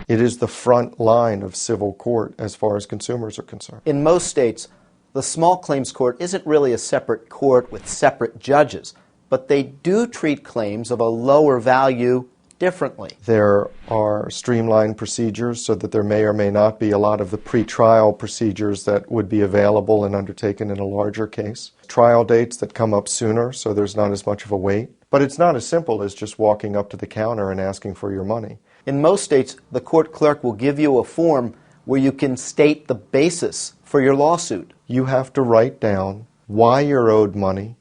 It is the front line of civil court as far as consumers are concerned. In most states, the small claims court isn't really a separate court with separate judges, but they do treat claims of a lower value differently. There are streamlined procedures so that there may or may not be a lot of the pretrial procedures that would be available and undertaken in a larger case. Trial dates that come up sooner, so there's not as much of a wait. But it's not as simple as just walking up to the counter and asking for your money. In most states, the court clerk will give you a form where you can state the basis for your lawsuit. You have to write down why you're owed money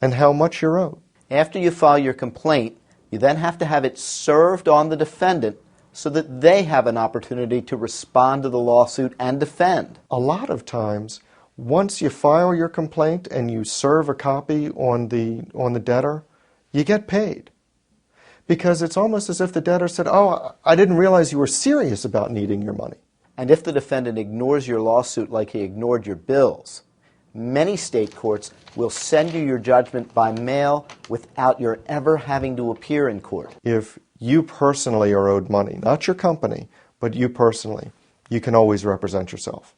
and how much you're owed. After you file your complaint, you then have to have it served on the defendant so that they have an opportunity to respond to the lawsuit and defend. A lot of times, once you file your complaint and you serve a copy on the debtor, you get paid. Because it's almost as if the debtor said, "Oh, I didn't realize you were serious about needing your money." And if the defendant ignores your lawsuit like he ignored your bills, many state courts will send you your judgment by mail without your ever having to appear in court. If you personally are owed money, not your company, but you personally, you can always represent yourself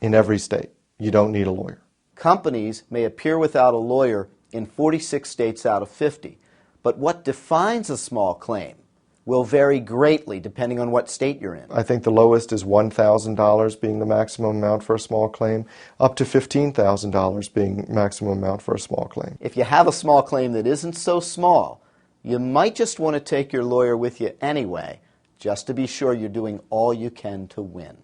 in every state. You don't need a lawyer. Companies may appear without a lawyer in 46 states out of 50, but what defines a small claim will vary greatly depending on what state you're in. I think the lowest is $1,000 being the maximum amount for a small claim, up to $15,000 being maximum amount for a small claim. If you have a small claim that isn't so small, you might just want to take your lawyer with you anyway, just to be sure you're doing all you can to win.